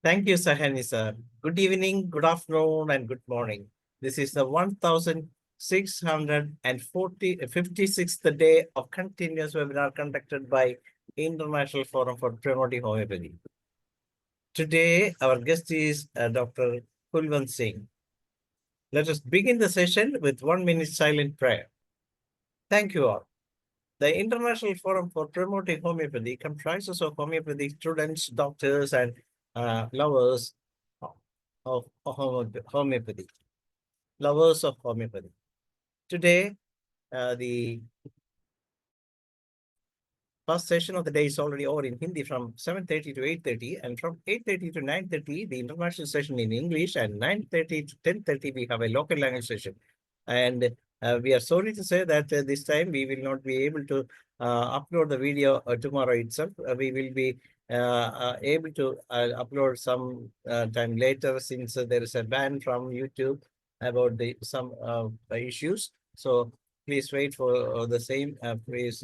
Thank you, Sahani sir. Good evening, good afternoon, and good morning. This is the 1656th day of continuous webinar conducted by International Forum for Promoting Homeopathy. Today, our guest is Dr. KULWANT SINGH. Let us begin the session with 1 minute silent prayer. Thank you all. The International Forum for Promoting Homeopathy comprises of homeopathy students, doctors, and lovers of homeopathy. Lovers of homeopathy. Today, the first session of the day is already over in Hindi from 7:30 to 8:30, and from 8:30 to 9:30, the international session in English, and 9:30 to 10:30, we have a local language session. And we are sorry to say that this time we will not be able to upload the video tomorrow itself. We will be able to upload some time later, since there is a ban from YouTube about some issues. So please wait for the same. Please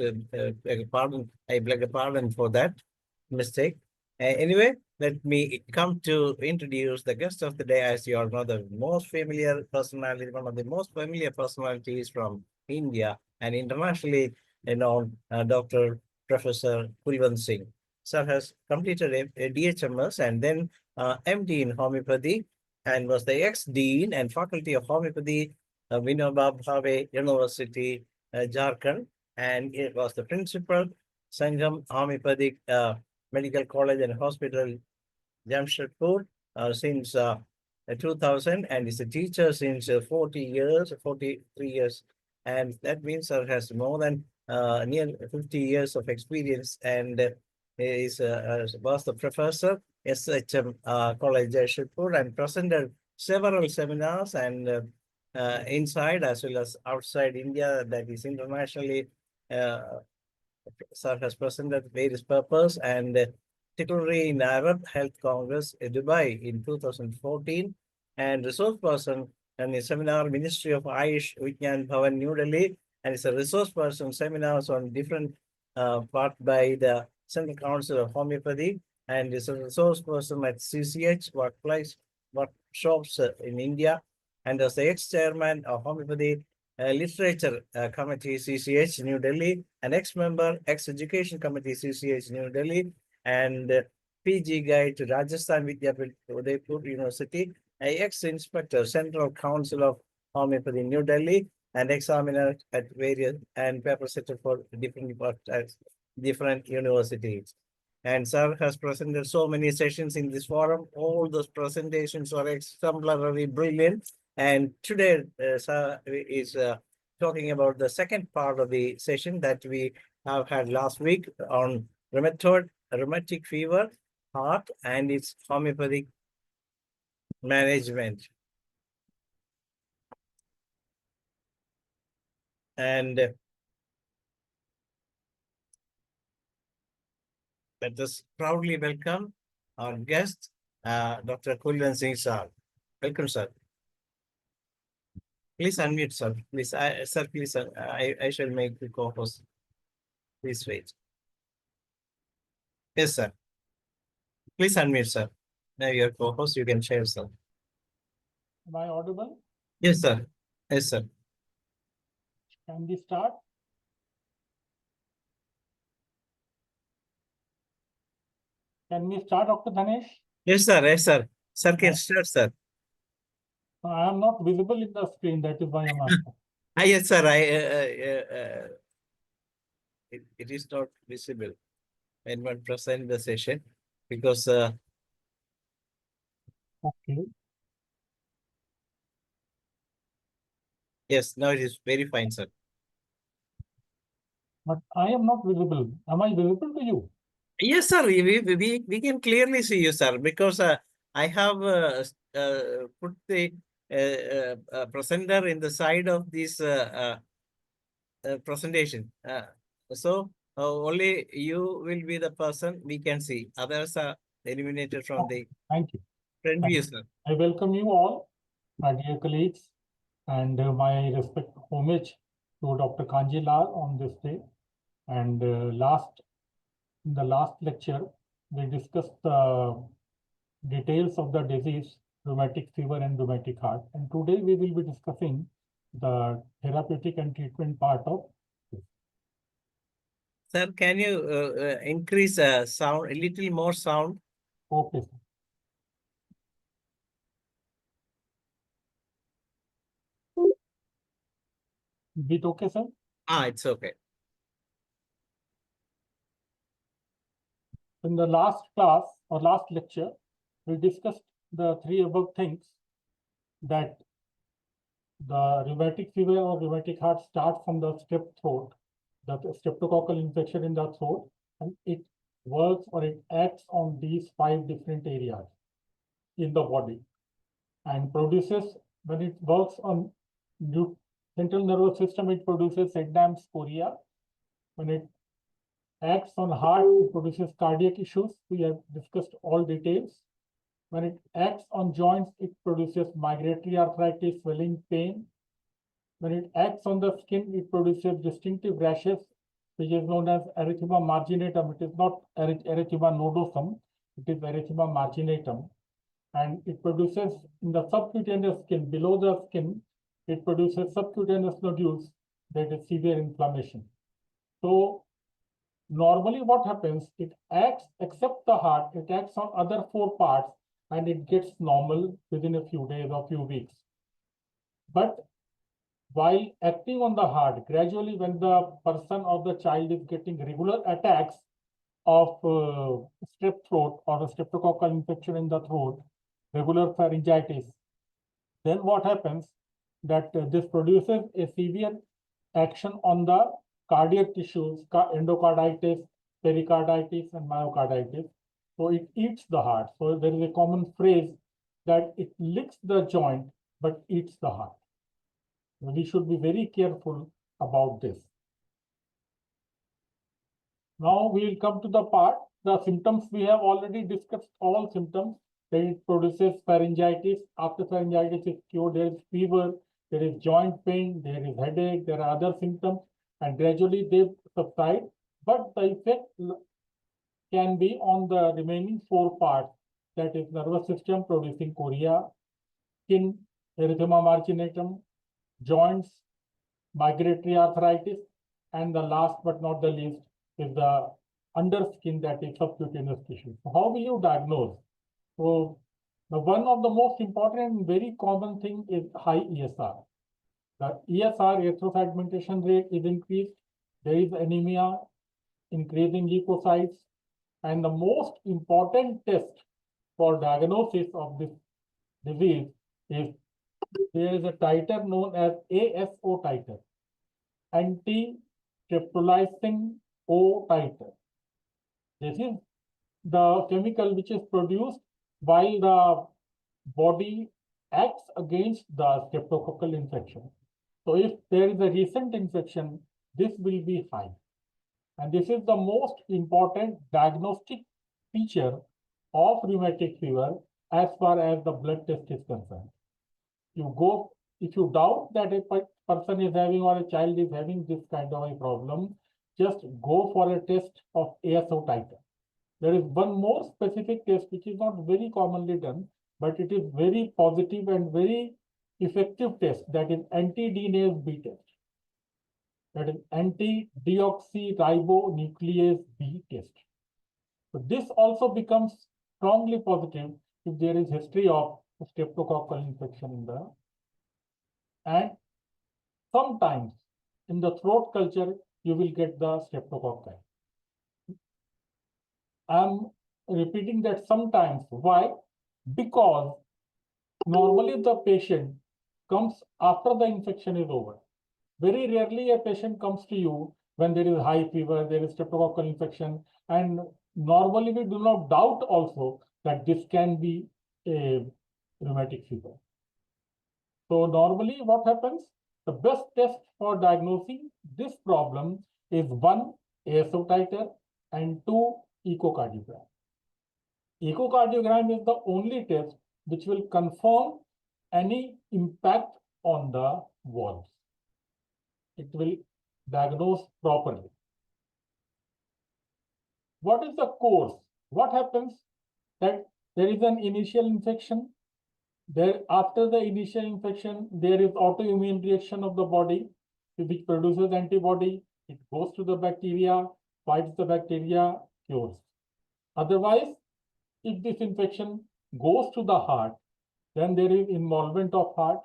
beg a pardon. I beg a pardon for that mistake. Anyway, let me come to introduce the guest of the day. As you all know, the most familiar personality, one of the most familiar personalities from India and internationally known, Dr. Professor KULWANT SINGH. Sir has completed a D.H.M.S. and then MD in homeopathy, and was the ex-dean and faculty of homeopathy, Vinoba Bhave University, Jharkhand, and it was the principal, Sangam Homeopathic Medical College and Hospital, Jamshedpur, since 2000, and is a teacher since 43 years. And that means sir has more than near 50 years of experience, and was the professor, S.H.M. College, Jamshedpur, and presented several seminars and inside as well as outside India, that is internationally. Sir has presented various purposes, and particularly in Arab Health Congress in Dubai in 2014, and resource person and a seminar Ministry of Ayush Vigyan Bhavan, New Delhi, and is a resource person seminars on different part by the Central Council of Homeopathy, and is a resource person at CCH workplace workshops in India, and as the ex-chairman of Homeopathy Literature Committee, CCH, New Delhi, an ex-member, ex-education committee, CCH, New Delhi, and PG guide to Rajasthan Vidyapith, Udaipur University, ex-inspector, Central Council of Homeopathy, New Delhi, and examiner at various and paper setter for different universities. And sir has presented so many sessions in this forum. All those presentations are exemplary, brilliant. And today, sir is talking about the second part of the session that we have had last week on rheumatic fever, heart, and its homeopathic management. And let us proudly welcome our guest, Dr. KULWANT SINGH sir. Welcome, sir. Please unmute, sir. Please, sir, please, sir. I shall make the co-host. Please wait. Yes, sir. Please unmute, sir. Now your co-host, you can share, sir. Am I audible? Yes, sir. Yes, sir. Can we start? Can we start, Dr. Dhanesh? Yes, sir. Yes, sir. Sir can start, sir. I am not visible in the screen. That is why I'm asking. Yes, sir. It is not visible when one present the session, because Okay. yes, now it is very fine, sir. But I am not visible. Am I visible to you? Yes, sir. We can clearly see you, sir, because I have put the presenter in the side of this presentation. So only you will be the person we can see. Others are eliminated from the Thank you. front view, sir. I welcome you all, my dear colleagues, and my respect, homage to Dr. Kanji Lal on this day. And in the last lecture, we discussed the details of the disease, rheumatic fever and rheumatic heart. And today we will be discussing the therapeutic and treatment part of this. Sir, can you increase sound, a little more sound? Okay, sir. Is it okay, sir? It's okay. In the last class or last lecture, we discussed the three above things, that the rheumatic fever or rheumatic heart starts from the strep throat, the streptococcal infection in the throat, and it works or it acts on these 5 different areas in the body and produces, when it works on central nervous system, it produces ATTENDEES chorea. When it acts on heart, it produces cardiac issues. We have discussed all details. When it acts on joints, it produces migratory arthritis, swelling, pain. When it acts on the skin, it produces distinctive rashes, which is known as erythema marginatum. It is not erythema nodosum, it is erythema marginatum. And it produces in the subcutaneous skin, below the skin, it produces subcutaneous nodules, that is severe inflammation. So normally what happens, it acts, except the heart, it acts on other 4 parts and it gets normal within a few days or few weeks. But while acting on the heart, gradually when the person or the child is getting regular attacks of strep throat or a streptococcal infection in the throat, regular pharyngitis, then what happens, that this produces a severe action on the cardiac tissues, endocarditis, pericarditis, and myocarditis. So it eats the heart. So there is a common phrase that it licks the joint but eats the heart. We should be very careful about this. Now we will come to the part, the symptoms. We have already discussed all symptoms. Then it produces pharyngitis. After pharyngitis is cured, there is fever, there is joint pain, there is headache, there are other symptoms, and gradually they subside. But the effect can be on the remaining 4 parts, that is nervous system producing chorea, skin, erythema marginatum, joints, migratory arthritis, and the last but not the least is the underskin, that is subcutaneous tissue. So how will you diagnose? So one of the most important and very common thing is high ESR. The ESR, erythrocyte rate, is increased. There is anemia, increasing leukocytes, and the most important test for diagnosis of this disease is there is a titer known as ASO titer, anti-streptolysine O titer. This is the chemical which is produced while the body acts against the streptococcal infection. So if there is a recent infection, this will be high. And this is the most important diagnostic feature of rheumatic fever as far as the blood test is concerned. If you doubt that a person is having or a child is having this kind of a problem, just go for a test of ASO titer. There is one more specific test which is not very commonly done, but it is very positive and very effective test, that is anti-DNase B test. That is anti-deoxyribonuclease B test. So this also becomes strongly positive if there is history of streptococcal infection in the, and sometimes in the throat culture you will get the streptococci. I'm repeating that sometimes. Why? Because normally the patient comes after the infection is over. Very rarely a patient comes to you when there is high fever, there is streptococcal infection, and normally we do not doubt also that this can be a rheumatic fever. So normally what happens? The best test for diagnosing this problem is 1, ASO titer, and 2, echocardiogram. Echocardiogram is the only test which will confirm any impact on the valves. It will diagnose properly. What is the course? What happens that There is an initial infection. There, after the initial infection, there is autoimmune reaction of the body, which produces antibody. It goes to the bacteria, fights the bacteria, cures. Otherwise, if this infection goes to the heart, then there is involvement of heart.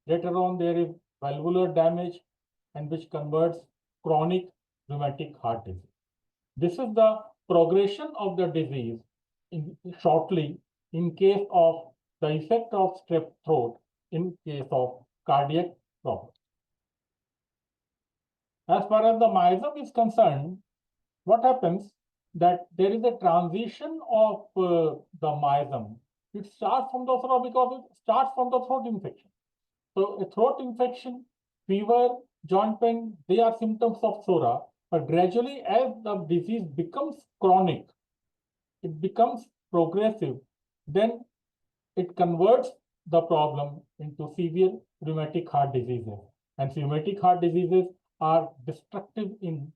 Later on, there is valvular damage, and which converts chronic rheumatic heart disease. This is the progression of the disease shortly in case of the effect of strep throat in case of cardiac problem. As far as the miasm is concerned, what happens that there is a transition of the miasm. It starts from the throat because it starts from the throat infection. So a throat infection, fever, joint pain, they are symptoms of psora. But gradually, as the disease becomes chronic, it becomes progressive, then it converts the problem into severe rheumatic heart diseases. And rheumatic heart diseases are destructive in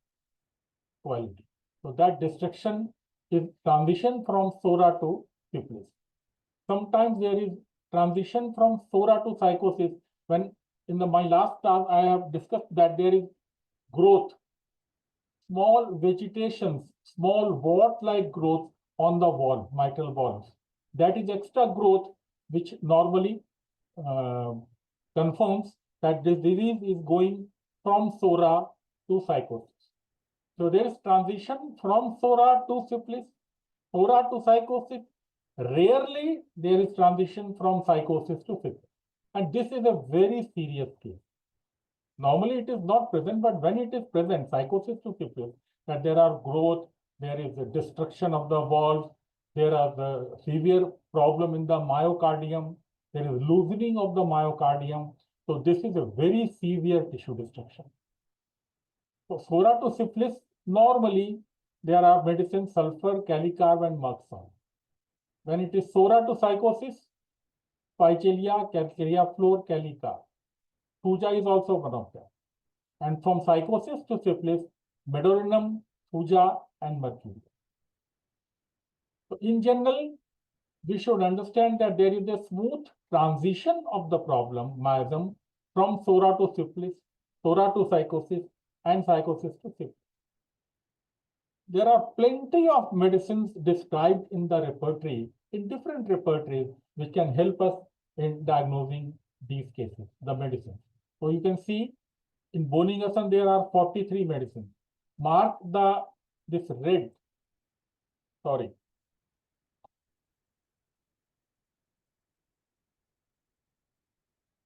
quality. So that destruction is transition from psora to syphilis. Sometimes there is transition from psora to psychosis. When in my last class, I have discussed that there is growth, small vegetations, small wart-like growth on the wall, mitral valves. That is extra growth, which normally confirms that this disease is going from psora to psychosis. So there is transition from psora to syphilis, psora to psychosis. Rarely there is transition from psychosis to syphilis. And this is a very serious case. Normally it is not present, but when it is present, psychosis to syphilis, that there are growth, there is a destruction of the valves, there are the severe problem in the myocardium, there is loosening of the myocardium. So this is a very severe tissue destruction. So psora to syphilis, normally there are medicines sulfur, calicarb, and mercaptan. When it is psora to psychosis, Phycelia, calcarea fluor, calicarb. Thuja is also one of them. And from psychosis to syphilis, medorinum, thuja, and mercury. So in general, we should understand that there is a smooth transition of the problem, miasm, from psora to syphilis, psora to psychosis, and psychosis to syphilis. There are plenty of medicines described in the repertory, in different repertories, which can help us in diagnosing these cases, the medicines. So you can see in Boningasan, there are 43 medicines. Mark this red, sorry.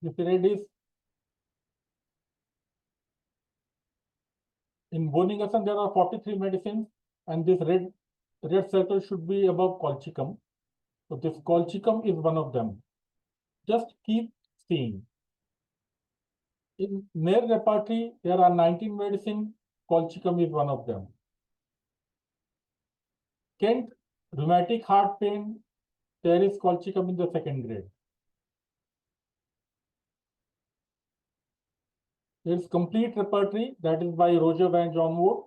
This red is, in Boningasan, there are 43 medicines, and this red circle should be above colchicum. So this colchicum is one of them. Just keep seeing. In their repertory, there are 19 medicines. Colchicum is one of them. Kent, rheumatic heart pain, there is colchicum in the second grade. There is complete repertory, that is by Roger Van John Wood.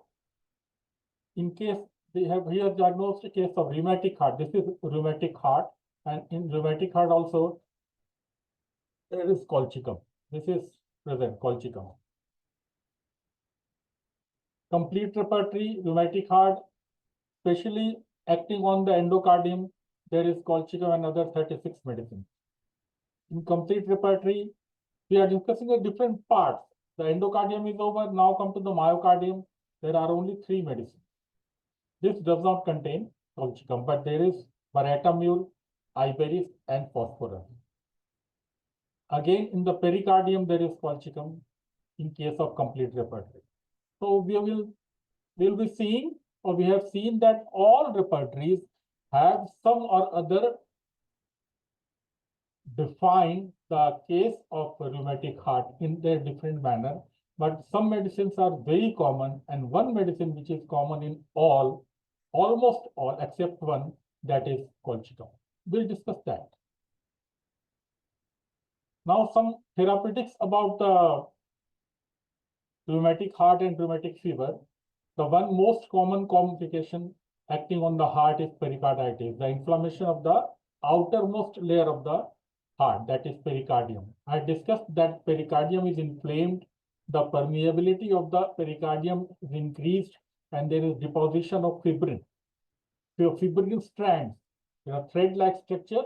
In case they have here diagnosed a case of rheumatic heart, this is rheumatic heart, and in rheumatic heart also there is colchicum. This is present colchicum. Complete repertory, rheumatic heart, especially acting on the endocardium, there is colchicum and other 36 medicines. In complete repertory, we are discussing the different parts. The endocardium is over, now come to the myocardium. There are only 3 medicines. This does not contain colchicum, but there is paracetamol, iberis, and phosphorus. Again, in the pericardium, there is colchicum in case of complete repertory. So we will be seeing, or we have seen that all repertories have some or other define the case of rheumatic heart in their different manner, but some medicines are very common, and one medicine which is common in all, almost all except one, that is colchicum. We'll discuss that. Now some therapeutics about the rheumatic heart and rheumatic fever. The one most common complication acting on the heart is pericarditis, the inflammation of the outermost layer of the heart, that is pericardium. I discussed that pericardium is inflamed, the permeability of the pericardium is increased, and there is deposition of fibrin. So fibrin strands, thread-like structure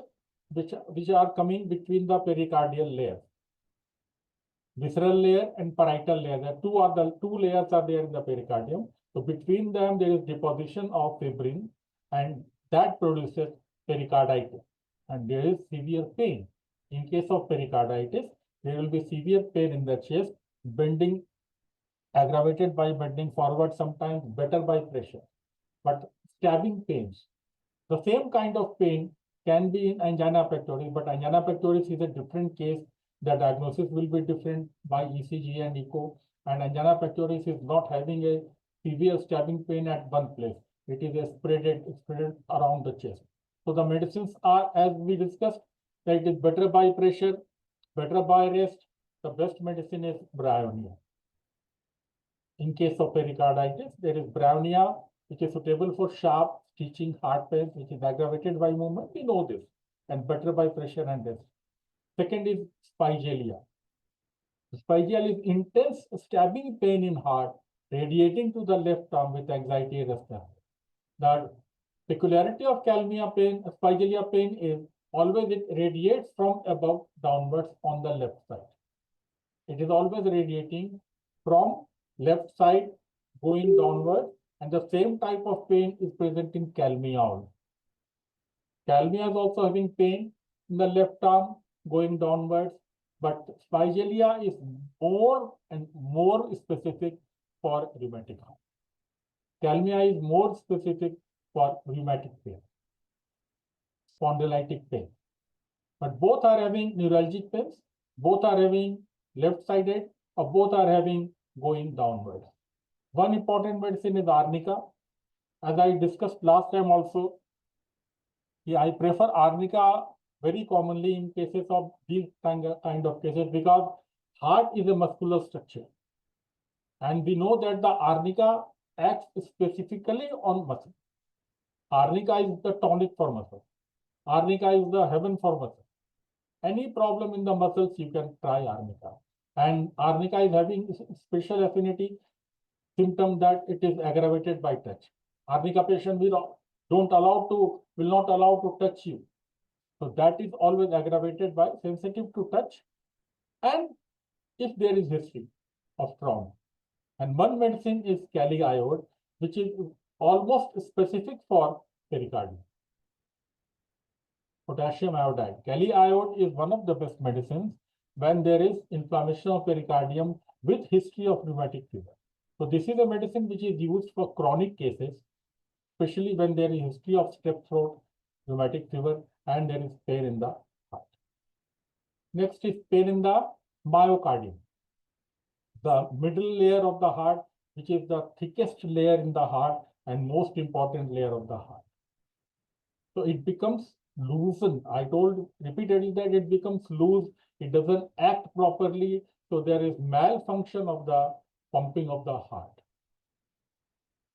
which are coming between the pericardial layers. Visceral layer and parietal layer. The two layers are there in the pericardium. So between them there is deposition of fibrin, and that produces pericarditis, and there is severe pain. In case of pericarditis, there will be severe pain in the chest, bending, aggravated by bending forward, sometimes better by pressure, but stabbing pains. The same kind of pain can be in angina pectoris, but angina pectoris is a different case. The diagnosis will be different by ECG and echo, and angina pectoris is not having a severe stabbing pain at one place. It is spread around the chest. So the medicines are, as we discussed, that it is better by pressure, better by rest. The best medicine is bryonia. In case of pericarditis, there is bryonia, which is suitable for sharp stitching heart pains, which is aggravated by movement. We know this, and better by pressure and rest. Second is spigelia. Spigelia is intense stabbing pain in heart, radiating to the left arm with anxiety and restlessness. The peculiarity of spigelia pain is always it radiates from above downwards on the left side. It is always radiating from left side going downward, and the same type of pain is present in calmia. Calmia is also having pain in the left arm going downwards, but spigelia is more and more specific for rheumatic heart. Calmia is more specific for rheumatic pain, spondylitic pain. But both are having neuralgic pains, both are having left-sided, or both are having going downwards. One important medicine is arnica. As I discussed last time also, I prefer arnica very commonly in cases of these kind of cases, because heart is a muscular structure. And we know that the arnica acts specifically on muscle. Arnica is the tonic for muscle. Arnica is the heaven for muscle. Any problem in the muscles, you can try arnica. And arnica is having special affinity symptom that it is aggravated by touch. Arnica patient will not allow to touch you. So that is always aggravated by sensitive to touch, and if there is history of trauma. And one medicine is kali iode, which is almost specific for pericardium. Potassium iodide. Kali iode is one of the best medicines when there is inflammation of pericardium with history of rheumatic fever. So this is a medicine which is used for chronic cases, especially when there is history of strep throat, rheumatic fever, and there is pain in the heart. Next is pain in the myocardium, the middle layer of the heart, which is the thickest layer in the heart and most important layer of the heart. So it becomes loosened. I told repeatedly that it becomes loose. It doesn't act properly. So there is malfunction of the pumping of the heart.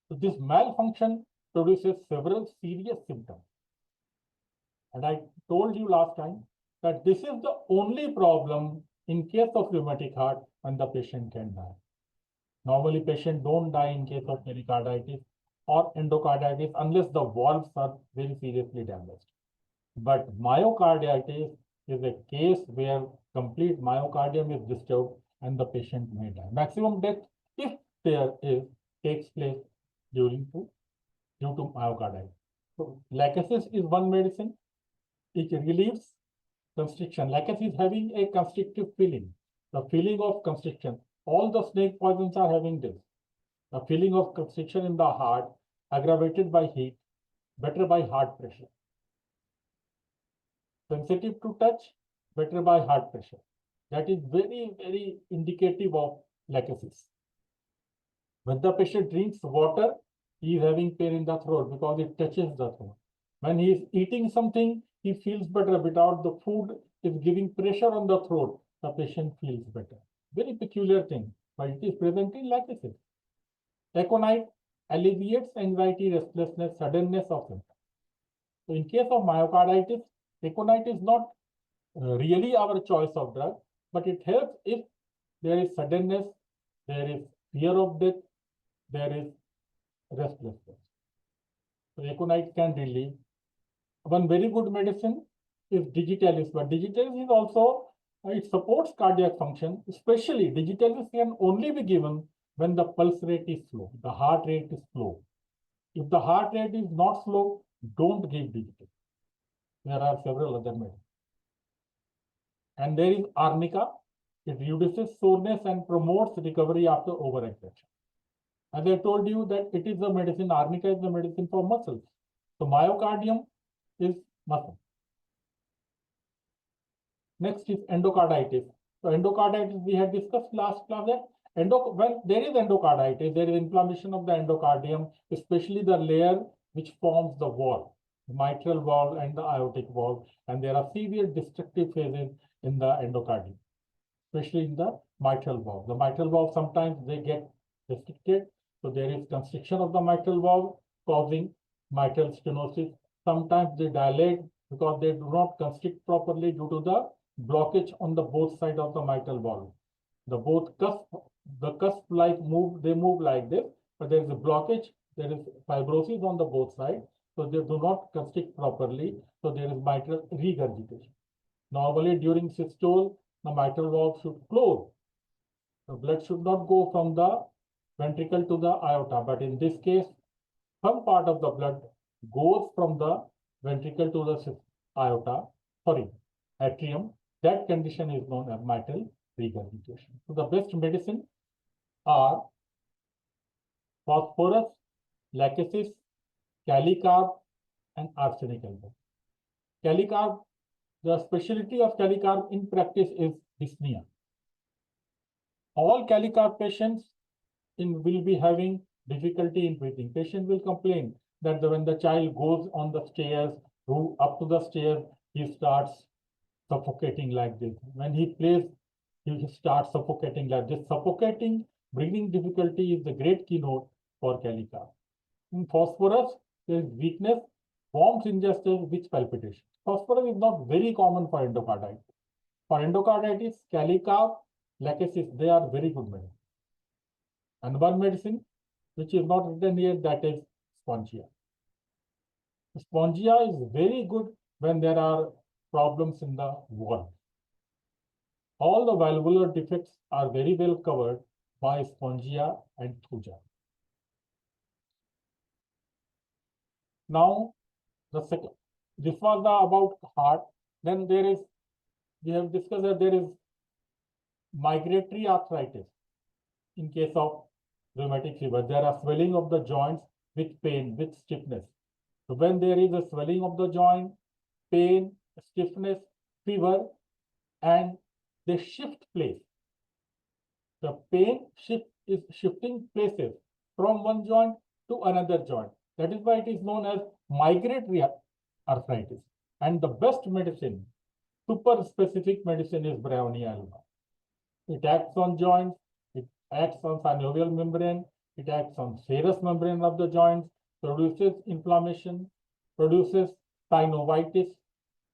So this malfunction produces several serious symptoms. And I told you last time that this is the only problem in case of rheumatic heart when the patient can die. Normally, patients don't die in case of pericarditis or endocarditis unless the valves are very seriously damaged. But myocarditis is a case where complete myocardium is disturbed and the patient may die. Maximum death, if there is, takes place due to myocarditis. So lachesis is one medicine. It relieves constriction. Lachesis is having a constrictive feeling, the feeling of constriction. All the snake poisons are having this. The feeling of constriction in the heart, aggravated by heat, better by heart pressure. Sensitive to touch, better by heart pressure. That is very, very indicative of lachesis. When the patient drinks water, he is having pain in the throat because it touches the throat. When he is eating something, he feels better. Without the food is giving pressure on the throat, the patient feels better. Very peculiar thing, but it is present in lachesis. Aconite alleviates anxiety, restlessness, suddenness of symptoms. So in case of myocarditis, Aconite is not really our choice of drug, but it helps if there is suddenness, there is fear of death, there is restlessness. So aconite can relieve. One very good medicine is digitalis, but digitalis is also, it supports cardiac function, especially digitalis can only be given when the pulse rate is slow, the heart rate is slow. If the heart rate is not slow, don't give digitalis. There are several other medicines. And there is arnica. It reduces soreness and promotes recovery after overexertion. As I told you that it is a medicine, arnica is the medicine for muscles. So myocardium is muscle. Next is endocarditis. So endocarditis, we had discussed last class that when there is endocarditis, there is inflammation of the endocardium, especially the layer which forms the wall, the mitral valve and the aortic valve, and there are severe destructive phases in the endocardium, especially in the mitral valve. The mitral valve sometimes they get restricted, so there is constriction of the mitral valve causing mitral stenosis. Sometimes they dilate because they do not constrict properly due to the blockage on the both sides of the mitral valve. The cusp like move, they move like this, but there is a blockage, there is fibrosis on the both sides, so they do not constrict properly, so there is mitral regurgitation. Normally during systole, the mitral valve should close. The blood should not go from the ventricle to the aorta, but in this case, some part of the blood goes from the ventricle to the atrium. That condition is known as mitral regurgitation. So the best medicine are phosphorus, lachesis, calicarb, and arsenic elbow. Calicarb, the specialty of calicarb in practice is dyspnea. All calicarb patients will be having difficulty in breathing. Patient will complain that when the child goes on the stairs, up to the stairs, he starts suffocating like this. When he plays, he starts suffocating like this. Suffocating, breathing difficulty is the great keynote for calicarb. In phosphorus, there is weakness, warmth ingested with palpitation. Phosphorus is not very common for endocarditis. For endocarditis, calicarb, lachesis, they are very good medicine. And one medicine which is not written here, that is spongia. Spongia is very good when there are problems in the wall. All the valvular defects are very well covered by spongia and thuja. Now, the second, this was about heart. Then we have discussed that there is migratory arthritis in case of rheumatic fever. There are swelling of the joints with pain, with stiffness. So when there is a swelling of the joint, pain, stiffness, fever, and they shift place. The pain is shifting places from one joint to another joint. That is why it is known as migratory arthritis. And the best medicine, super specific medicine, is Brownia alba. It acts on joints, it acts on synovial membrane, it acts on serous membrane of the joints, produces inflammation, produces synovitis.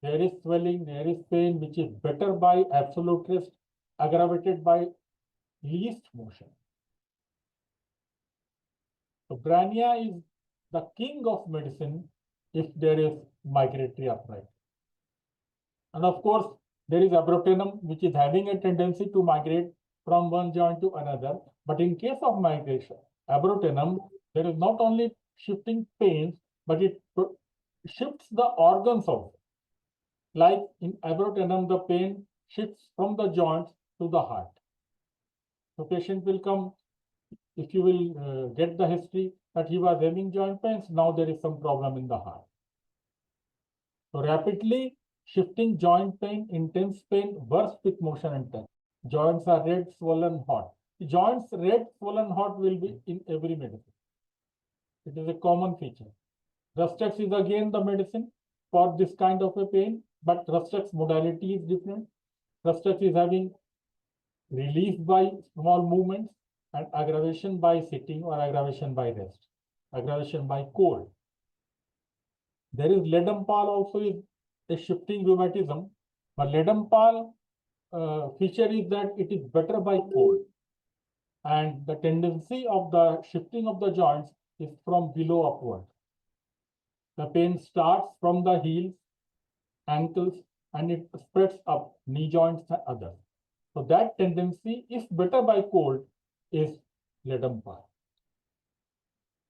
There is swelling, there is pain, which is better by absolute rest, aggravated by least motion. So Brania is the king of medicine if there is migratory arthritis. And of course, there is abrotenum, which is having a tendency to migrate from one joint to another. But in case of migration, abrotenum, there is not only shifting pains, but it shifts the organs also. Like in abrotenum, the pain shifts from the joints to the heart. So patient will come, if you will get the history, that he was having joint pains, now there is some problem in the heart. So rapidly shifting joint pain, intense pain, worse with motion and touch. Joints are red, swollen, hot. Joints red, swollen, hot will be in every medicine. It is a common feature. Rustux is again the medicine for this kind of a pain, but Rustux modality is different. Rustux is having relief by small movements and aggravation by sitting or aggravation by rest, aggravation by cold. There is Ledampal also is a shifting rheumatism, but Ledempal feature is that it is better by cold. And the tendency of the shifting of the joints is from below upward. The pain starts from the heels, ankles, and it spreads up knee joints and others. So that tendency, if better by cold, is Ledempal.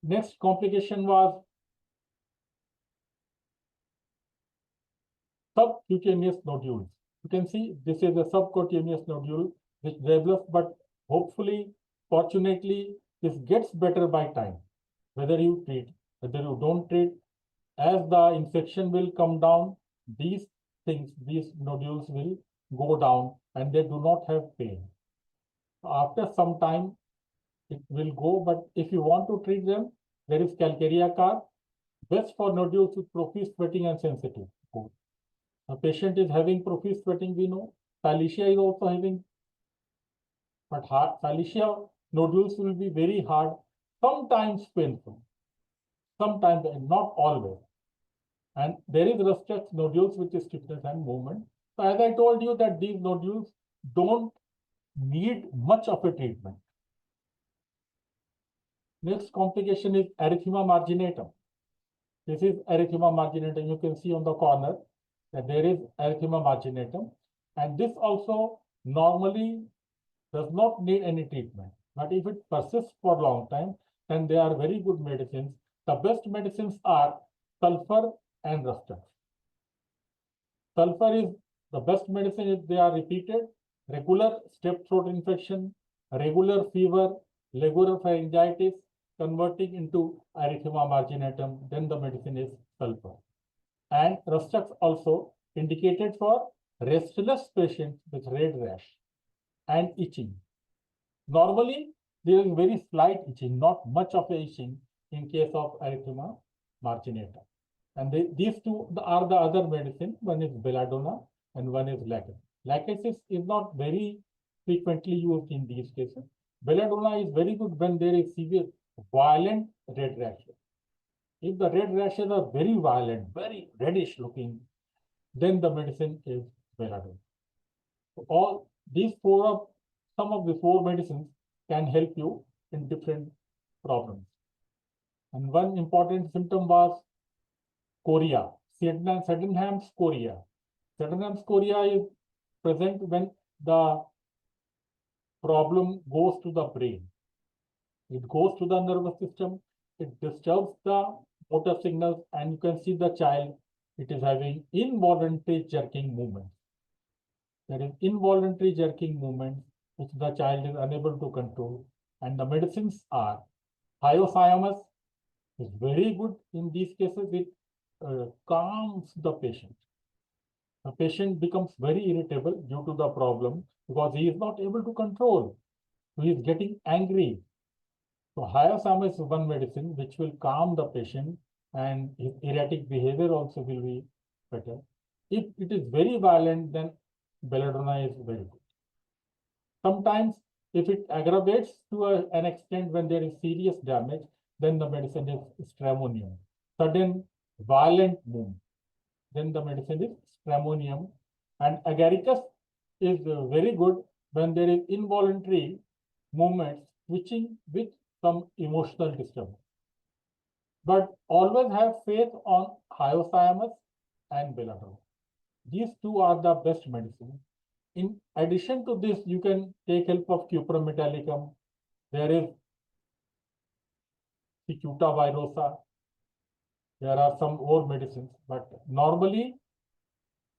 Next complication was subcutaneous nodules. You can see this is a subcutaneous nodule which develops, but hopefully, fortunately, this gets better by time. Whether you treat, whether you don't treat, as the infection will come down, these things, these nodules will go down and they do not have pain. After some time, it will go, but if you want to treat them, there is calcarea car, best for nodules with profuse sweating and sensitive. A patient is having profuse sweating, we know. Phallicia is also having, but phallicia nodules will be very hard, sometimes painful, sometimes not always. And there is Rustux nodules with stiffness and movement. So as I told you that these nodules don't need much of a treatment. Next complication is erythema marginatum. This is erythema marginatum. You can see on the corner that there is erythema marginatum. And this also normally does not need any treatment. But if it persists for a long time, then they are very good medicines. The best medicines are sulfur and Rustux. Sulfur is the best medicine if they are repeated. Regular strep throat infection, regular fever, regular pharyngitis, converting into erythema marginatum, then the medicine is sulfur. And Rustux also indicated for restless patients with red rash and itching. Normally, there is very slight itching, not much of a itching in case of erythema marginatum. And these two are the other medicine. One is belladonna and one is lachesis. Lachesis is not very frequently used in these cases. Belladonna is very good when there is severe, violent red rashes. If the red rashes are very violent, very reddish looking, then the medicine is belladonna. So all these some of the four medicines can help you in different problems. And one important symptom was chorea, Sydenham's chorea. Sydenham's chorea is present when the problem goes to the brain. It goes to the nervous system, it disturbs the motor signals, and you can see the child, it is having involuntary jerking movements. There is involuntary jerking movement which the child is unable to control. And the medicines are hyoscyamus is very good in these cases. It calms the patient. The patient becomes very irritable due to the problem because he is not able to control. He is getting angry. So hyoscyamus is one medicine which will calm the patient and his erratic behavior also will be better. If it is very violent, then belladonna is very good. Sometimes if it aggravates to an extent when there is serious damage, then the medicine is stramonium. Sudden violent movement, then the medicine is stramonium. And agaricus is very good when there is involuntary movements switching with some emotional disturbance. But always have faith on hyoscyamus and belladonna. These two are the best medicines. In addition to this, you can take help of Cuprum metallicum. There is Cicuta virosa. There are some more medicines, but normally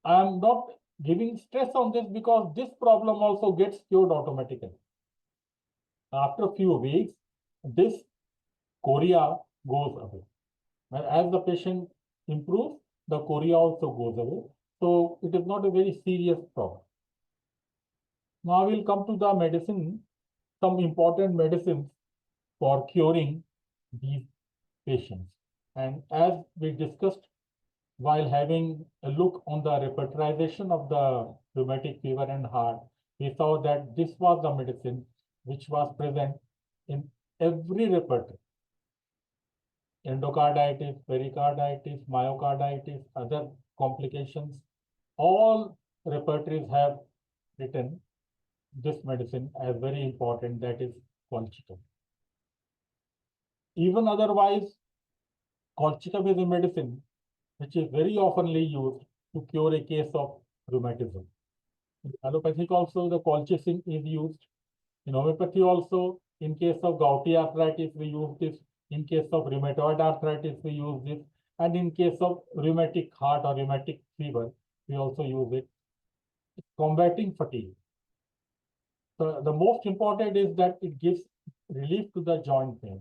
I am not giving stress on this because this problem also gets cured automatically. After a few weeks, this chorea goes away. And as the patient improves, the chorea also goes away. So it is not a very serious problem. Now we'll come to the medicine, some important medicines for curing these patients. And as we discussed while having a look on the repertorization of the rheumatic fever and heart, we saw that this was the medicine which was present in every repertoire. Endocarditis, pericarditis, myocarditis, other complications. All repertories have written this medicine as very important, that is colchicum. Even otherwise, colchicum is a medicine which is very oftenly used to cure a case of rheumatism. In allopathic also, the colchicum is used. In homeopathy also, in case of gouty arthritis, we use this. In case of rheumatoid arthritis, we use this. And in case of rheumatic heart or rheumatic fever, we also use it. Combating fatigue. So the most important is that it gives relief to the joint pain.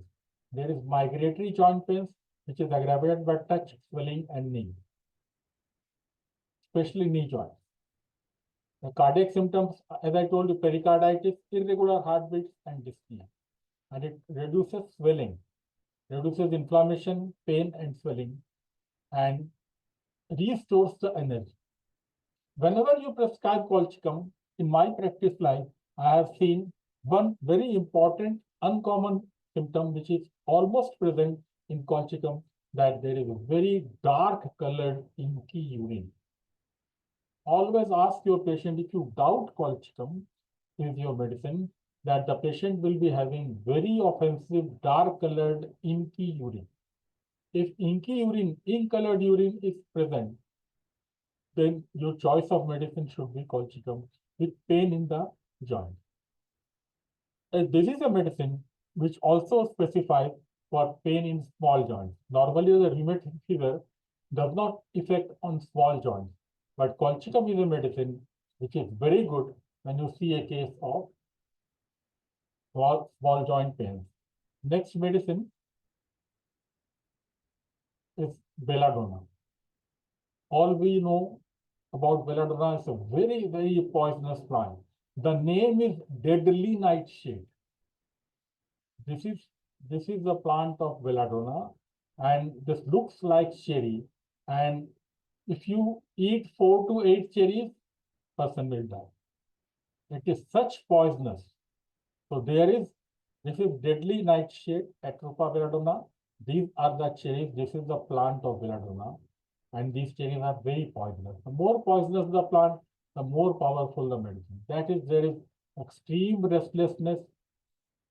There is migratory joint pains, which is aggravated by touch, swelling, and knee, especially knee joints. The cardiac symptoms, as I told you, pericarditis, irregular heartbeats, and dyspnea. And it reduces swelling, reduces inflammation, pain, and swelling, and restores the energy. Whenever you prescribe colchicum, in my practice life, I have seen one very important, uncommon symptom which is almost present in colchicum, that there is a very dark colored inky urine. Always ask your patient, if you doubt colchicum is your medicine, that the patient will be having very offensive dark colored inky urine. If inky urine, ink colored urine is present, then your choice of medicine should be colchicum with pain in the joint. This is a medicine which also specifies for pain in small joints. Normally, the rheumatic fever does not affect on small joints, but colchicum is a medicine which is very good when you see a case of small joint pains. Next medicine is belladonna. All we know about belladonna is a very, very poisonous plant. The name is deadly nightshade. This is the plant of belladonna, and this looks like cherry. And if you eat 4 to 8 cherries, person will die. It is such poisonous. So this is deadly nightshade, Atropa belladonna. These are the cherries. This is the plant of belladonna. And these cherries are very poisonous. The more poisonous the plant, the more powerful the medicine. That is, there is extreme restlessness,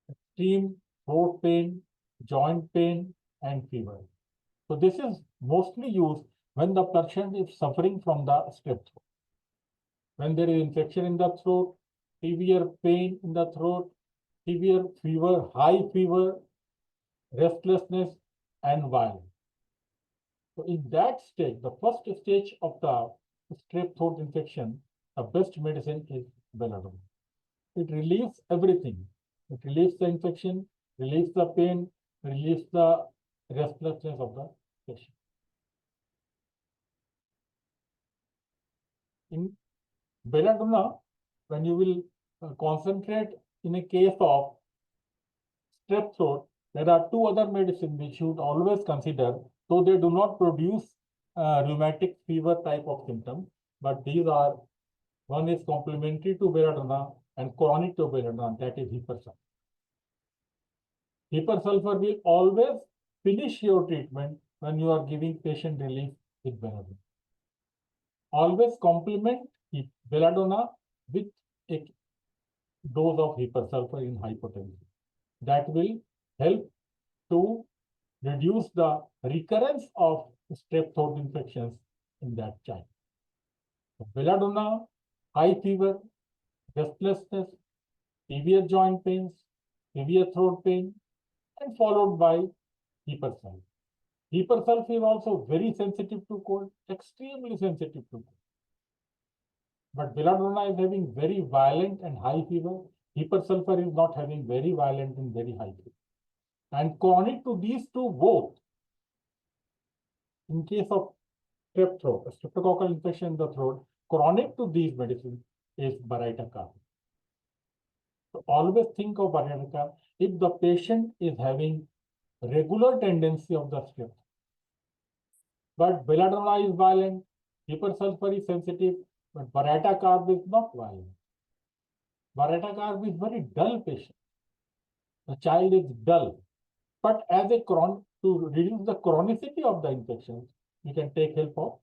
extreme throat pain, joint pain, and fever. So this is mostly used when the patient is suffering from the strep throat. When there is infection in the throat, severe pain in the throat, severe fever, high fever, restlessness, and violence. So in that stage, the first stage of the strep throat infection, the best medicine is belladonna. It relieves everything. It relieves the infection, relieves the pain, relieves the restlessness of the patient. In belladonna, when you will concentrate in a case of strep throat, there are 2 other medicines which you should always consider, though they do not produce rheumatic fever type of symptom, but these are, one is complementary to belladonna and chronic to belladonna, that is hypersulfur. Hypersulfur will always finish your treatment when you are giving patient relief with belladonna. Always complement belladonna with a dose of hypersulfur in hypotension. That will help to reduce the recurrence of strep throat infections in that child. So belladonna, high fever, restlessness, severe joint pains, severe throat pain, and followed by hypersulfur. Hypersulfur is also very sensitive to cold, extremely sensitive to cold. But belladonna is having very violent and high fever. Hypersulfur is not having very violent and very high fever. And chronic to these two both, in case of strep throat, streptococcal infection in the throat, chronic to these medicines is Baraita. So always think of Baraita if the patient is having regular tendency of the strep. But belladonna is violent, hypersulfur is sensitive, but Baraita is not violent. Baraita is very dull patient. The child is dull. But as a to reduce the chronicity of the infections, you can take help of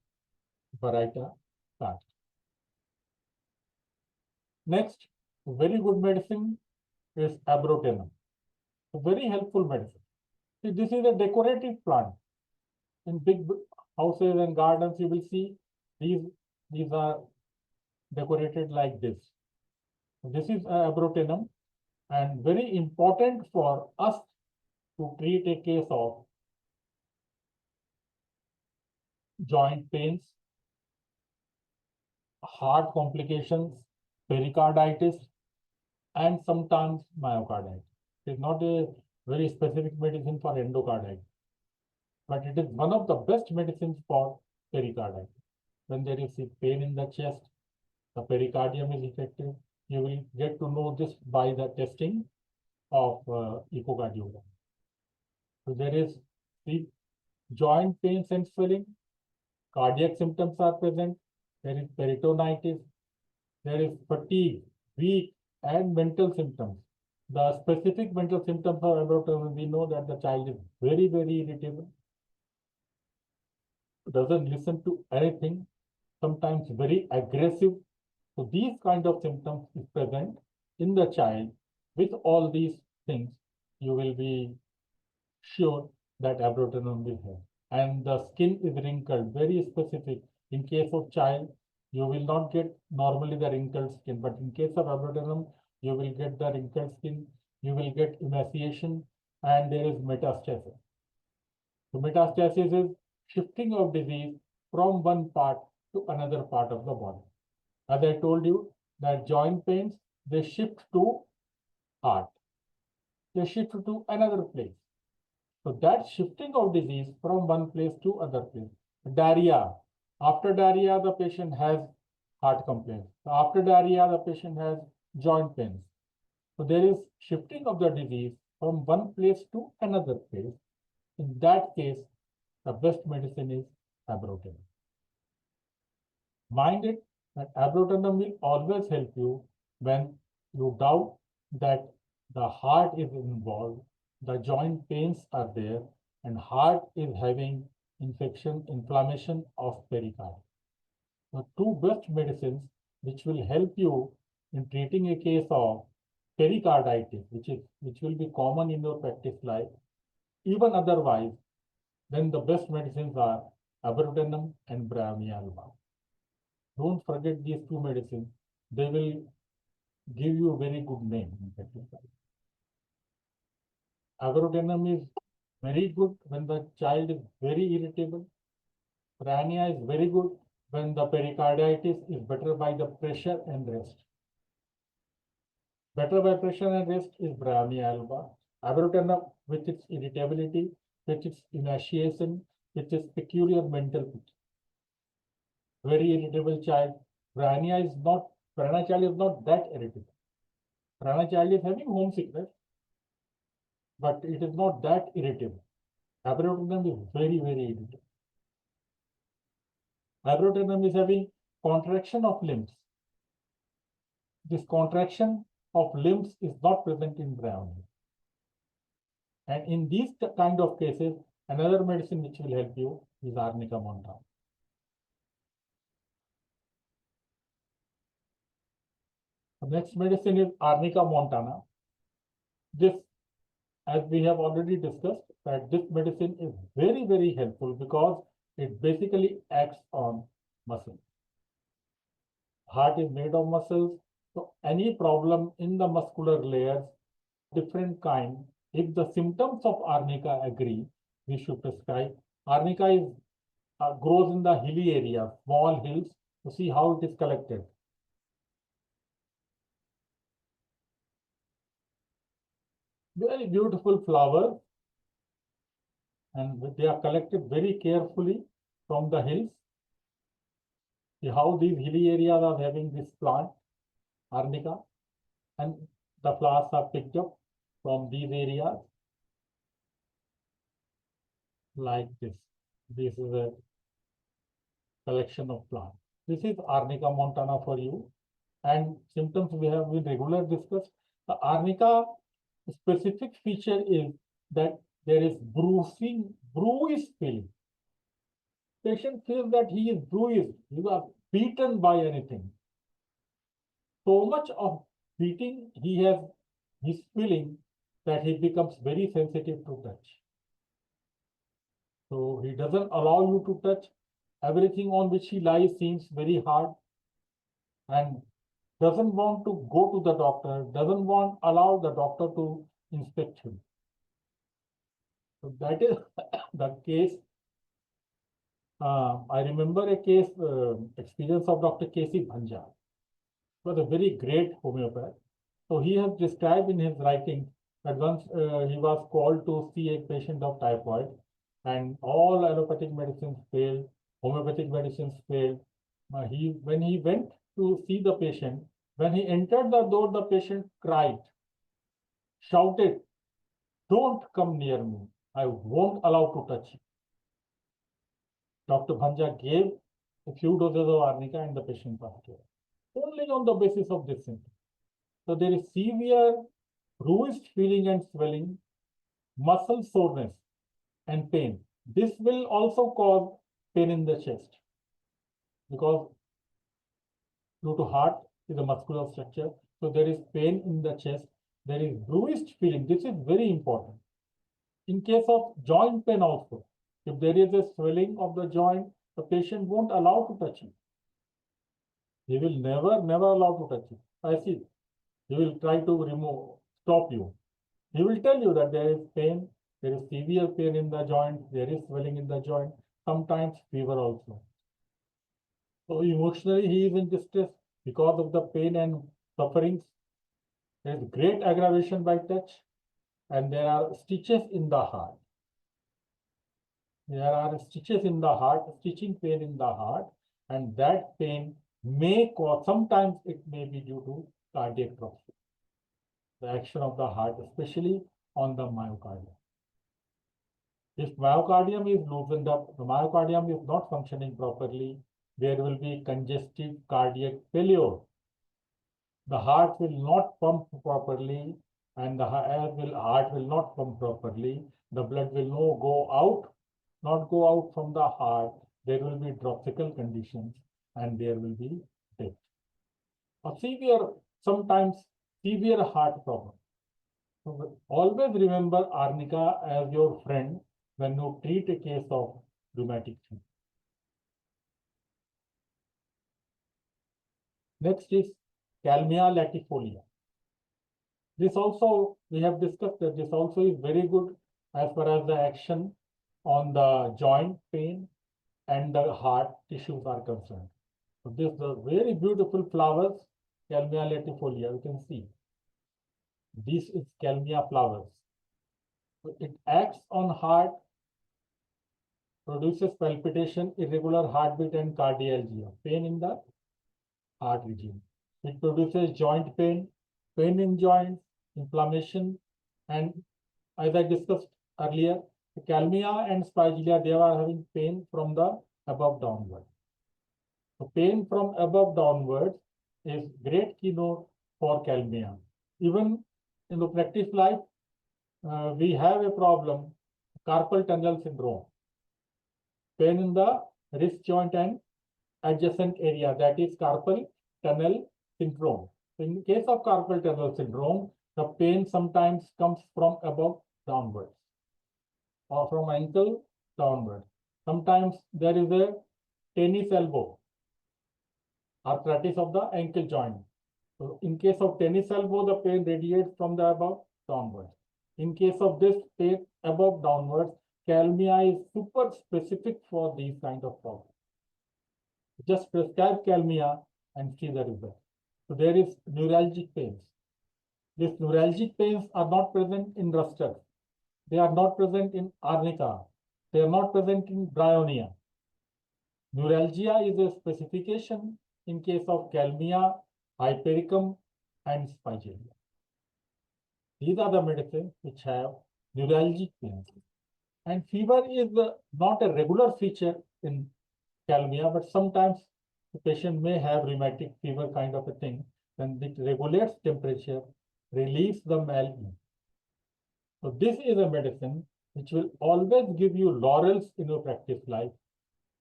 Variety plant. Next, very good medicine is abrotenum. A very helpful medicine. See, this is a decorative plant. In big houses and gardens, you will see these are decorated like this. This is abrotenum, and very important for us to treat a case of joint pains, heart complications, pericarditis, and sometimes myocarditis. It is not a very specific medicine for endocarditis, but it is one of the best medicines for pericarditis. When there is pain in the chest, the pericardium is affected. You will get to know this by the testing of echocardiogram. So there is the joint pains and swelling, cardiac symptoms are present, there is peritonitis, there is fatigue, weak, and mental symptoms. The specific mental symptoms of abrotenum, we know that the child is very, very irritable, doesn't listen to anything, sometimes very aggressive. So these kind of symptoms is present in the child. With all these things, you will be sure that abrotenum will have. And the skin is wrinkled, very specific. In case of child, you will not get normally the wrinkled skin, but in case of abrotenum, you will get the wrinkled skin, you will get emaciation, and there is metastasis. So metastasis is shifting of disease from one part to another part of the body. As I told you, that joint pains, they shift to heart. They shift to another place. So that shifting of disease from one place to other place. Diarrhea. After diarrhea, the patient has heart complaints. After diarrhea, the patient has joint pains. So there is shifting of the disease from one place to another place. In that case, the best medicine is abrotenum. Mind it that abrotenum will always help you when you doubt that the heart is involved, the joint pains are there, and heart is having infection, inflammation of pericardium. The two best medicines which will help you in treating a case of pericarditis, which will be common in your practice life, even otherwise, then the best medicines are abrotenum and Brahmi alba. Don't forget these two medicines. They will give you a very good name in practice life. Abrotenum is very good when the child is very irritable. Prania is very good when the pericarditis is better by the pressure and rest. Better by pressure and rest is Brahmi alba. Abrotenum with its irritability, with its emaciation, with its peculiar mental picture. Very irritable child. Prania child is not that irritable. Prana child is having homesickness, but it is not that irritable. Abrotenum is very, very irritable. Abrotenum is having contraction of limbs. This contraction of limbs is not present in Brahmi. And in these kind of cases, another medicine which will help you is Arnica montana. The next medicine is Arnica montana. This, as we have already discussed, that this medicine is very, very helpful because it basically acts on muscle. Heart is made of muscles, so any problem in the muscular layers, different kind, if the symptoms of Arnica agree, we should prescribe. Arnica is grows in the hilly area, small hills, to see how it is collected. Very beautiful flowers, and they are collected very carefully from the hills. See how these hilly areas are having this plant, Arnica, and the flowers are picked up from these areas like this. This is a collection of plants. This is Arnica montana for you. And symptoms we have been regularly discussed. The Arnica specific feature is that there is bruising, bruise feeling. patient feels that he is bruised, he was beaten by anything. So much of beating he's feeling that he becomes very sensitive to touch. So he doesn't allow you to touch. Everything on which he lies seems very hard and doesn't want to go to the doctor, doesn't want allow the doctor to inspect him. So that is the case. I remember a case, experience of Dr. K.C. Bhanja. He was a very great homeopath. So he has described in his writing that once he was called to see a patient of typhoid, and all allopathic medicines failed, homeopathic medicines failed. When he went to see the patient, when he entered the door, the patient cried, shouted, "Don't come near me. I won't allow to touch you." Dr. Bhanja gave a few doses of arnica and the patient passed away. Only on the basis of this symptom. So there is severe bruised feeling and swelling, muscle soreness and pain. This will also cause pain in the chest because due to heart is a muscular structure. So there is pain in the chest. There is bruised feeling. This is very important. In case of joint pain also, if there is a swelling of the joint, the patient won't allow to touch it. He will never allow to touch it. I see. He will try to stop you. He will tell you that there is pain, there is severe pain in the joint, there is swelling in the joint, sometimes fever also. So emotionally he is in distress because of the pain and sufferings. There is great aggravation by touch, and there are stitches in the heart. There are stitches in the heart, stitching pain in the heart, and that pain may cause, sometimes it may be due to cardiac problem. The action of the heart, especially on the myocardium. If myocardium is loosened up, the myocardium is not functioning properly, there will be congestive cardiac failure. The heart will not pump properly, and the heart will not pump properly. The blood will not go out from the heart. There will be dropsical conditions, and there will be death. Sometimes severe heart problem. So always remember arnica as your friend when you treat a case of rheumatic fever. Next is Calmia latifolia. This also, we have discussed that this also is very good as far as the action on the joint pain and the heart tissues are concerned. So this is a very beautiful flowers, Calmia latifolia, you can see. This is Calmia flowers. So it acts on heart, produces palpitation, irregular heartbeat, and cardialgia, pain in the heart region. It produces joint pain, pain in joints, inflammation, and as I discussed earlier, Calmia and Spigelia, they are having pain from the above downward. So pain from above downwards is great keynote for Calmia. Even in the practice life, we have a problem, carpal tunnel syndrome. Pain in the wrist joint and adjacent area, that is carpal tunnel syndrome. In case of carpal tunnel syndrome, the pain sometimes comes from above downwards or from ankle downwards. Sometimes there is a tennis elbow, arthritis of the ankle joint. So in case of tennis elbow, the pain radiates from the above downwards. In case of this pain above downwards, Calmia is super specific for these kind of problems. Just prescribe Calmia and see the result. So there is neuralgic pains. These neuralgic pains are not present in Ruster. They are not present in Arnica. They are not present in Bryonia. Neuralgia is a specification in case of Calmia, Hypericum, and Spigelia. These are the medicines which have neuralgic pains. And fever is not a regular feature in Calmia, but sometimes the patient may have rheumatic fever kind of a thing, and it regulates temperature, relieves the mal-being. So this is a medicine which will always give you laurels in your practice life.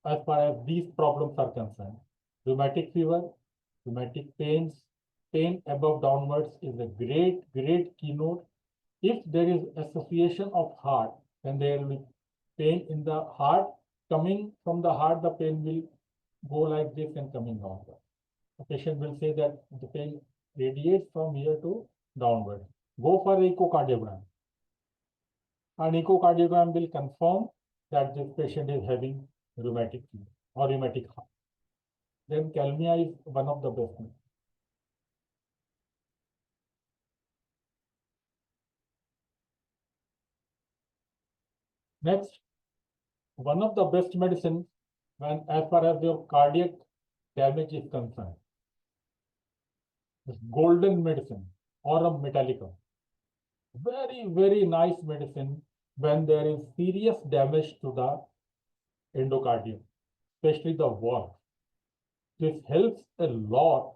as far as these problems are concerned. Rheumatic fever, rheumatic pains, pain above downwards is a great keynote. If there is association of heart, then there will be pain in the heart. Coming from the heart, the pain will go like this and coming downward. The patient will say that the pain radiates from here to downward. Go for echocardiogram. An echocardiogram will confirm that this patient is having rheumatic fever or rheumatic heart. Then calmia is one of the best. Next, one of the best medicines when as far as your cardiac damage is concerned is golden medicine, Aurum metallicum. Very nice medicine when there is serious damage to the endocardium, especially the valve. This helps a lot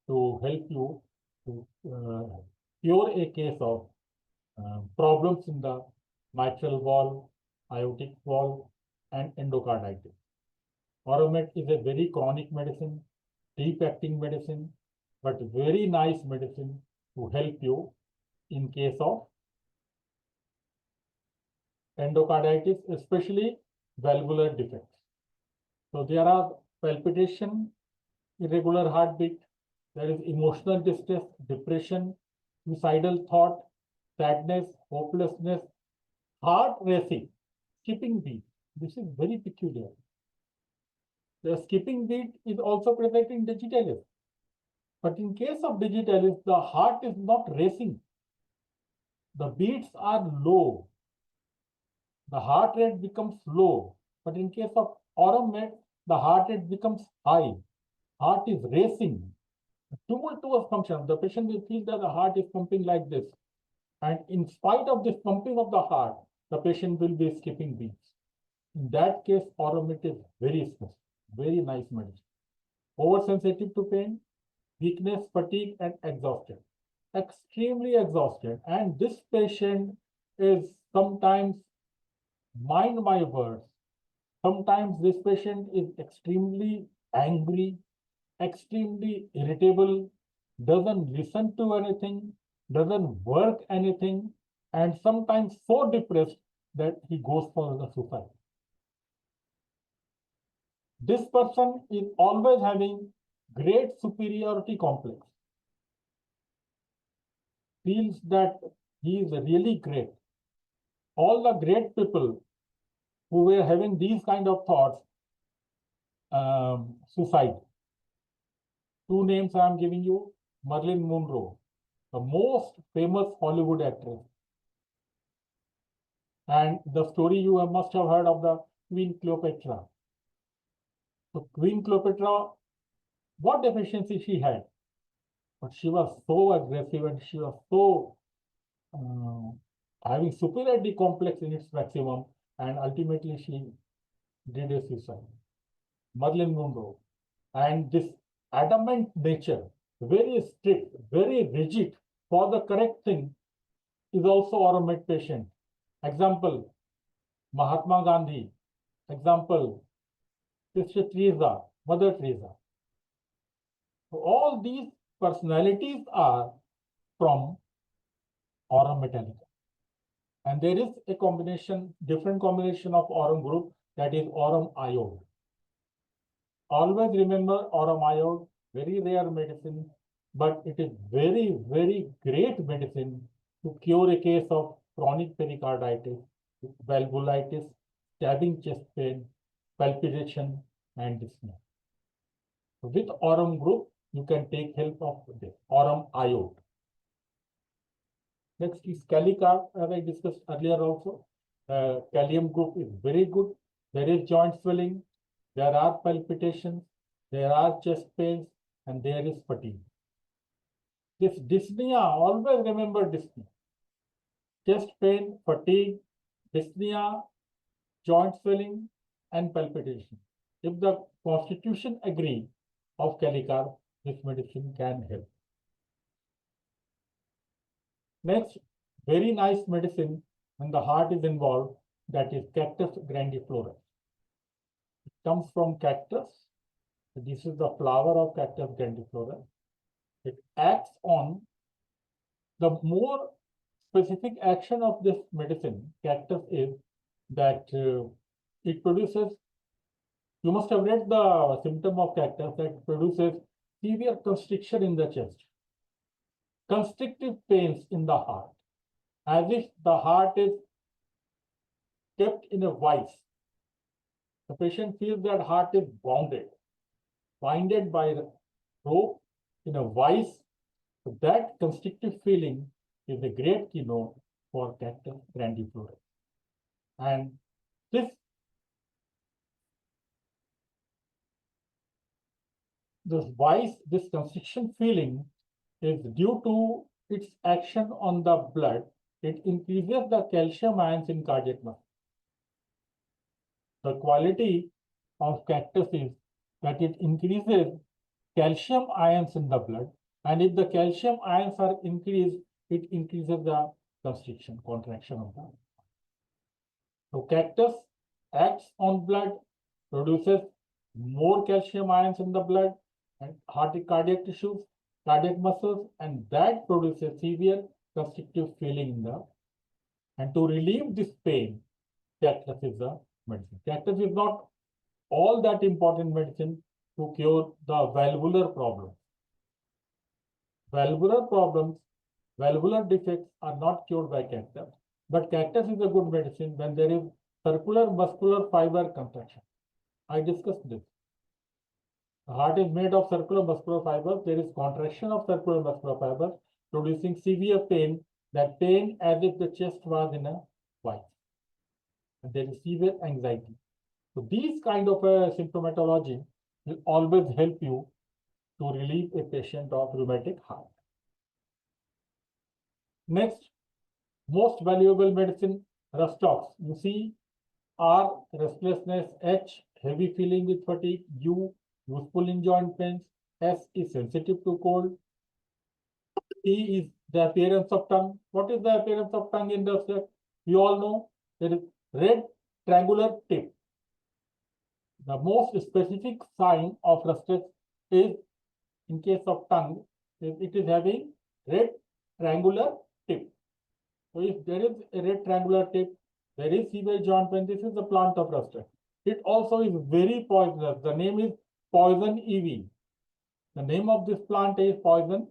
to help you to cure a case of problems in the mitral valve, aortic valve, and endocarditis. Aurumet is a very chronic medicine, deep-acting medicine, but very nice medicine to help you in case of endocarditis, especially valvular defects. So there are palpitation, irregular heartbeat, there is emotional distress, depression, suicidal thought, sadness, hopelessness, heart racing, skipping beat. This is very peculiar. The skipping beat is also present in digitalis. But in case of digitalis, the heart is not racing. The beats are low. The heart rate becomes low. But in case of Aurumet, the heart rate becomes high. Heart is racing. Tumultuous function. The patient will feel that the heart is pumping like this. And in spite of this pumping of the heart, the patient will be skipping beats. In that case, Aurumet is very special, very nice medicine. Oversensitive to pain, weakness, fatigue, and exhausted. Extremely exhausted. And this patient is sometimes, mind my words, sometimes this patient is extremely angry, extremely irritable, doesn't listen to anything, doesn't work anything, and sometimes so depressed that he goes for the suicide. This person is always having great superiority complex, feels that he is really great. All the great people who were having these kind of thoughts, suicide. Two names I am giving you: Marilyn Monroe, the most famous Hollywood actress. And the story you must have heard of the Queen Cleopatra. So Queen Cleopatra, what deficiency she had? But she was so aggressive and she was so having superiority complex in its maximum, and ultimately she did a suicide. Marilyn Monroe. And this adamant nature, very strict, very rigid for the correct thing, is also Aurumet patient. Example, Mahatma Gandhi. Example, Sister Teresa, Mother Teresa. So all these personalities are from Aurum metallica. And there is a combination, different combination of Aurum group, that is Aurum iode. Always remember Aurum iode, very rare medicine, but it is very great medicine to cure a case of chronic pericarditis, valvulitis, stabbing chest pain, palpitation, and dyspnea. So with Aurum group, you can take help of this Aurum iode. Next is Calicar, as I discussed earlier also. Kalium group is very good. There is joint swelling, there are palpitations, there are chest pains, and there is fatigue. This dyspnea, always remember dyspnea. Chest pain, fatigue, dyspnea, joint swelling, and palpitation. If the constitution agree of Calicar, this medicine can help. Next, very nice medicine when the heart is involved, that is Cactus grandiflora. comes from cactus. This is the flower of Cactus grandiflora. It acts on the more specific action of this medicine, cactus, is that it produces, you must have read the symptom of cactus, that produces severe constriction in the chest, constrictive pains in the heart, as if the heart is kept in a vice. The patient feels that heart is binded by a rope in a vice. So that constrictive feeling is a great keynote for Cactus grandiflora. And this vice, this constriction feeling is due to its action on the blood. It increases the calcium ions in cardiac muscle. The quality of cactus is that it increases calcium ions in the blood, and if the calcium ions are increased, it increases the constriction, contraction of the heart. So cactus acts on blood, produces more calcium ions in the blood and cardiac tissues, cardiac muscles, and that produces severe constrictive feeling in the. And to relieve this pain, cactus is the medicine. Cactus is not all that important medicine to cure the valvular problems. Valvular problems, valvular defects are not cured by cactus, but cactus is a good medicine when there is circular muscular fiber contraction. I discussed this. The heart is made of circular muscular fibers. There is contraction of circular muscular fibers, producing severe pain, that pain as if the chest was in a vice. And there is severe anxiety. So these kind of symptomatology will always help you to relieve a patient of rheumatic heart. Next, most valuable medicine, Rustox. You see, R, restlessness, H, heavy feeling with fatigue, U, useful in joint pains, S is sensitive to cold, T is the appearance of tongue. What is the appearance of tongue in Rustox? We all know there is red triangular tip. The most specific sign of Rustox is, in case of tongue, it is having red triangular tip. So if there is a red triangular tip, there is severe joint pain. This is the plant of Rustox. It also is very poisonous. The name is poison ivy. The name of this plant is poison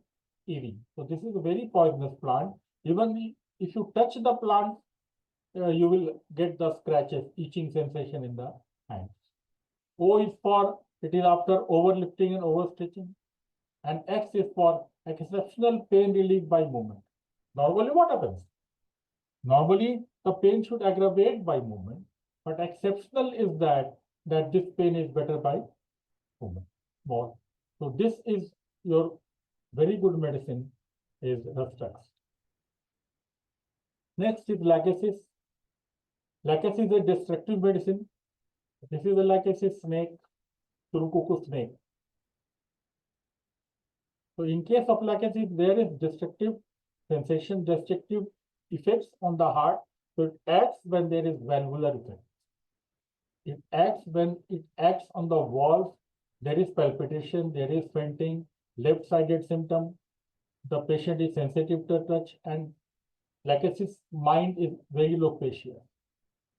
ivy. So this is a very poisonous plant. Even if you touch the plant, you will get the scratches, itching sensation in the hand. O is for, it is after overlifting and overstretching. And X is for exceptional pain relief by movement. Normally what happens? Normally the pain should aggravate by movement, but exceptional is that this pain is better by movement. More. So this is your very good medicine, is Rustox. Next is lachesis. Lachesis is a destructive medicine. This is a lachesis snake, Surukuku snake. So in case of lachesis, there is destructive sensation, destructive effects on the heart. So it acts when there is valvular effect. It acts when it acts on the valves. There is palpitation, there is fainting, left-sided symptom. The patient is sensitive to touch, and lachesis mind is very loquacious,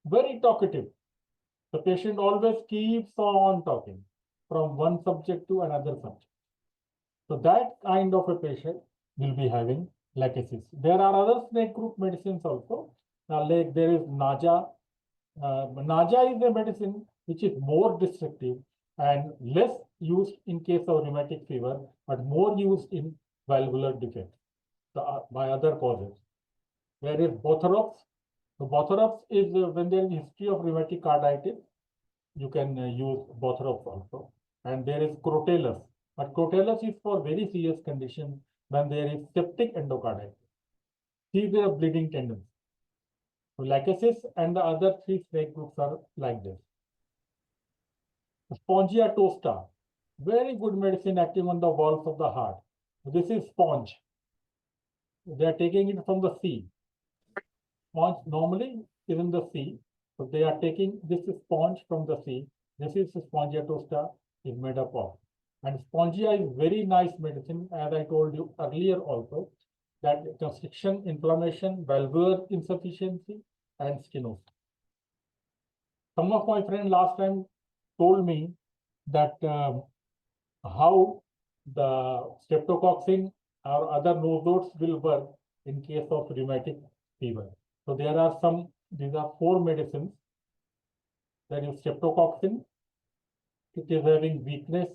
very talkative. The patient always keeps on talking from one subject to another subject. So that kind of a patient will be having lachesis. There are other snake group medicines also. Like there is Naja. Naja is a medicine which is more destructive and less used in case of rheumatic fever, but more used in valvular defects by other causes. There is Bothrops. So Bothrops is when there is history of rheumatic carditis, you can use Bothrops also. And there is Crotellus. But Crotellus is for very serious condition when there is septic endocarditis, severe bleeding tendency. So lachesis and the other three snake groups are like this. Spongia tosta, very good medicine acting on the walls of the heart. This is sponge. They are taking it from the sea. Sponge normally is in the sea. So they are taking this sponge from the sea This is Spongia tosta is made up of. And Spongia is very nice medicine, as I told you earlier also, that constriction, inflammation, valvular insufficiency, and stenosis. Some of my friends last time told me that how the streptococcinum or other nosodes will work in case of rheumatic fever. So there are these are 4 medicines. There is streptococcinum. It is having weakness,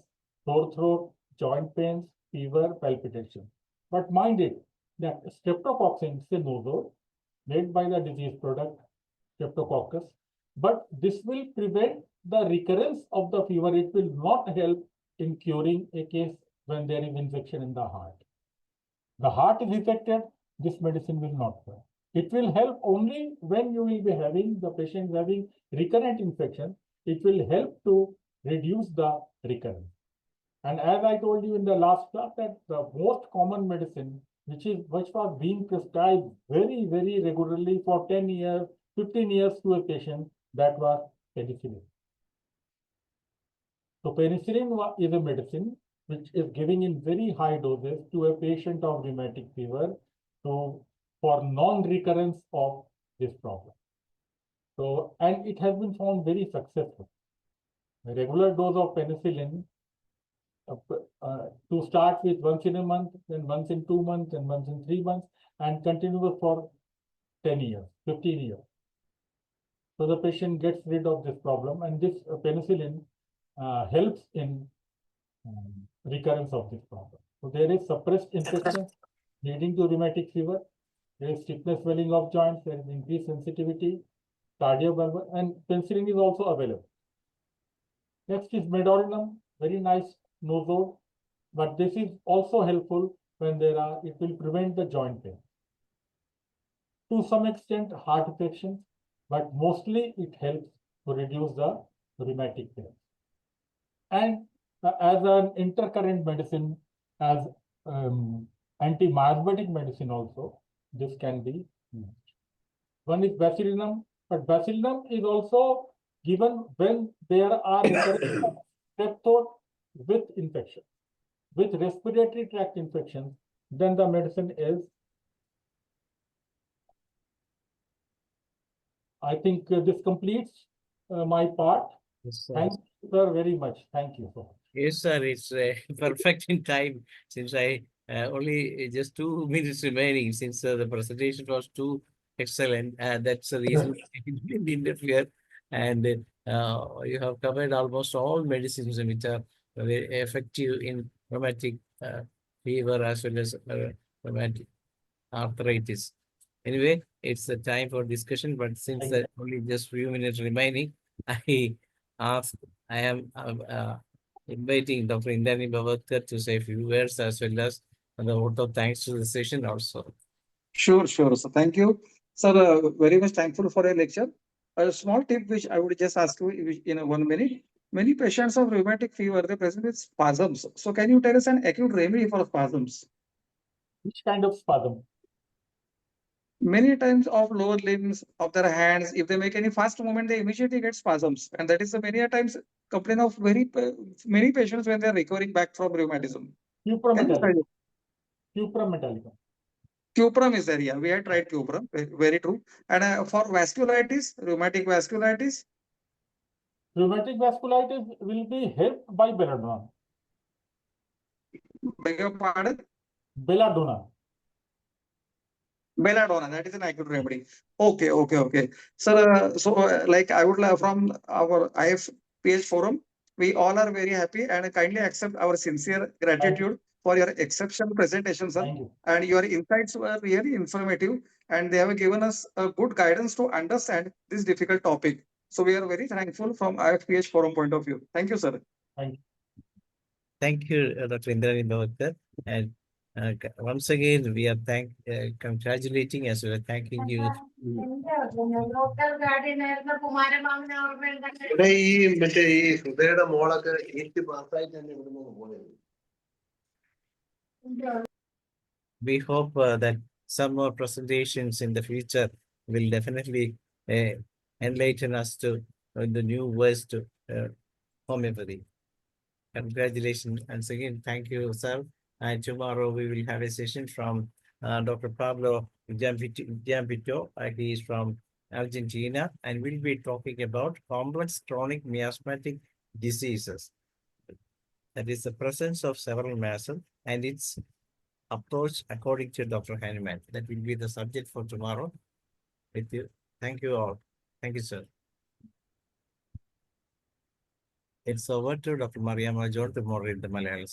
sore throat, joint pains, fever, palpitation. But mind it that streptococcinum is a nosode made by the disease product Streptococcus, but this will prevent the recurrence of the fever. It will not help in curing a case when there is infection in the heart. The heart is affected, this medicine will not work. It will help only when you will be having the patient having recurrent infection. It will help to reduce the recurrence. And as I told you in the last class, that the most common medicine which was being prescribed very, very regularly for 10 years, 15 years to a patient, that was penicillin. So penicillin is a medicine which is given in very high doses to a patient of rheumatic fever for non-recurrence of this problem. So, and it has been found very successful. A regular dose of penicillin to start with once in a month, then once in 2 months, and once in 3 months, and continue for 10 years, 15 years. So the patient gets rid of this problem, and this penicillin helps in recurrence of this problem. So there is suppressed infection leading to rheumatic fever. There is stiffness, swelling of joints. There is increased sensitivity, cardiovascular, and penicillin is also available. Next is medorinum, very nice nosode, but this is also helpful when it will prevent the joint pain. To some extent, heart infections, but mostly it helps to reduce the rheumatic pain. And as an intercurrent medicine, as anti-miasmatic medicine also, this can be used. One is bacillinum, but bacillinum is also given when there are strep throat with infection, with respiratory tract infections, then the medicine is, I think this completes my part. Yes, Thank you, sir, very much. Thank you so much. Yes, sir. It's perfect in time since I only just 2 minutes remaining since the presentation was too excellent. That's the reason I didn't interfere. And you have covered almost all medicines which are very effective in rheumatic fever as well as rheumatic arthritis. Anyway, it's the time for discussion, but since there only just few minutes remaining, I am inviting Dr. Indani Bhavatkar to say a few words as well as the vote of thanks to the session also. Sure. So thank you, sir. Very much thankful for your lecture. A small tip which I would just ask you in 1 minute. Many patients of rheumatic fever, they present with spasms. So can you tell us an acute remedy for spasms? Which kind of spasm? Many times of lower limbs of their hands, if they make any fast movement, they immediately get spasms, and that is the many a times complaint of many patients when they are recovering back from rheumatism. Cuprum metallicum. Cuprum is there, yeah. We had tried cuprum, very true. And for vasculitis, rheumatic vasculitis? Rheumatic vasculitis will be helped by belladonna. Beg your pardon? Belladonna. Belladonna, that is an acute remedy. Okay. Sir, like I would like from our IFPH forum, we all are very happy and kindly accept our sincere gratitude for your exceptional presentation, sir. Thank you. And your insights were really informative, and they have given us a good guidance to understand this difficult topic. So we are very thankful from IFPH forum point of view. Thank you, sir. Thank you. Thank you, Dr. Indani Bhavatkar. And once again, we are congratulating as well as thanking you. We hope that some more presentations in the future will definitely enlighten us to the new ways to Homeopathy. Congratulations once again. Thank you, sir. And tomorrow we will have a session from Dr. Pablo Giambito. He is from Argentina, and we'll be talking about complex chronic miasmatic diseases. That is the presence of several masses and its approach according to Dr. Hahnemann. That will be the subject for tomorrow. With you. Thank you all. Thank you, sir. It's over to Dr. Mariama John to moderate the Malayalam.